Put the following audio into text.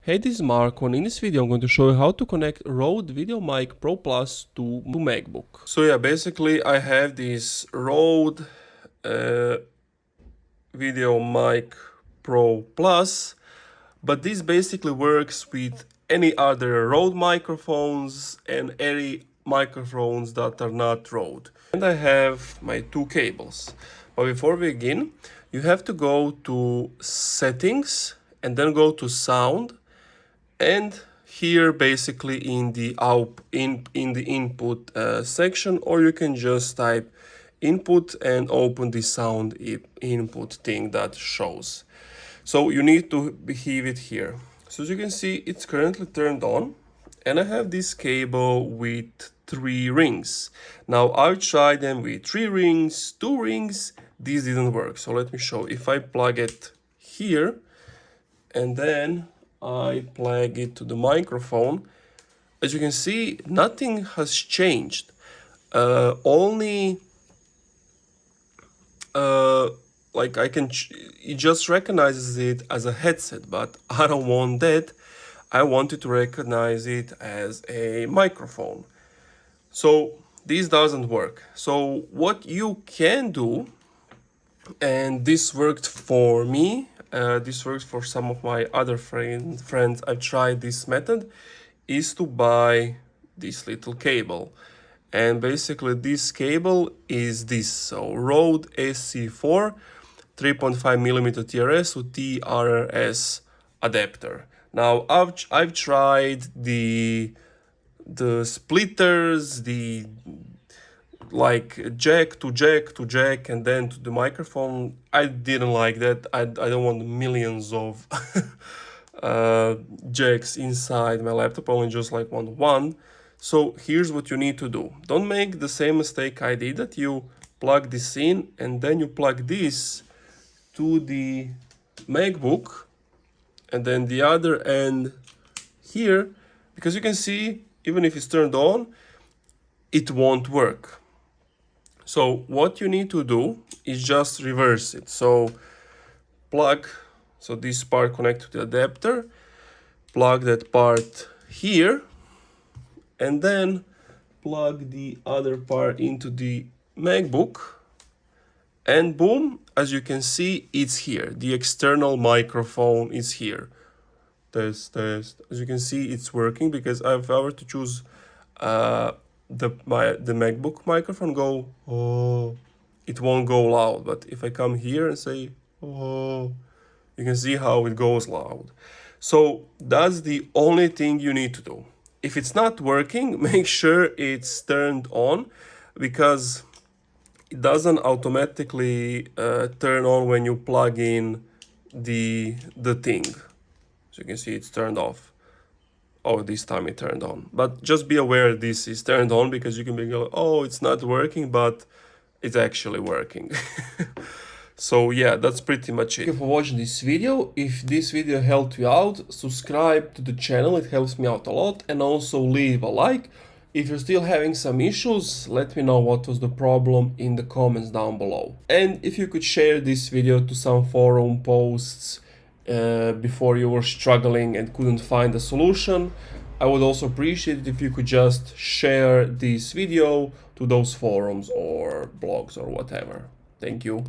Hey, this is Marco, and in this video I'm going to show you how to connect Rode VideoMic Pro Plus to MacBook. So yeah, basically I have this Rode VideoMic Pro Plus, but this basically works with any other Rode microphones and any microphones that are not Rode. And I have my two cables. But before we begin, you have to go to Settings and then go to Sound. And here basically in the input section, or you can just type input and open the sound input thing that shows. So you need to behave it here. So as you can see, it's currently turned on, and I have this cable with 3 rings. Now I've tried them with 3 rings, 2 rings, this didn't work. So let me show. If I plug it here and then I plug it to the microphone, as you can see, nothing has changed. Only like it just recognizes it as a headset, but I don't want that. I want it to recognize it as a microphone. So this doesn't work. So what you can do, and this worked for me, this works for some of my other friends. I've tried this method, is to buy this little cable. And basically this cable is this, so Rode SC4 3.5mm TRS with TRS adapter. Now I've tried the splitters, the like jack to jack and then to the microphone. I didn't like that. I don't want millions of jacks inside my laptop. I only just like want one. So here's what you need to do. Don't make the same mistake I did, that you plug this in and then you plug this to the MacBook and then the other end here, because you can see even if it's turned on, it won't work. So what you need to do is just reverse it. So plug, so this part connect to the adapter, plug that part here, and then plug the other part into the MacBook, and boom, as you can see, it's here. The external microphone is here. Test. As you can see, it's working, because if I were to choose the MacBook microphone, go oh, it won't go loud. But if I come here and say oh, you can see how it goes loud. So that's the only thing you need to do. If it's not working, make sure it's turned on, because it doesn't automatically turn on when you plug in the thing. So you can see it's turned off. Oh, this time it turned on. But just be aware this is turned on, because you can be like, oh, it's not working, but it's actually working. So yeah, that's pretty much it. Thank you for watching this video. If this video helped you out, subscribe to the channel, it helps me out a lot, and also leave a like. If you're still having some issues, let me know what was the problem in the comments down below. And if you could share this video to some forum posts before you were struggling and couldn't find a solution, I would also appreciate it if you could just share this video to those forums or blogs or whatever. Thank you.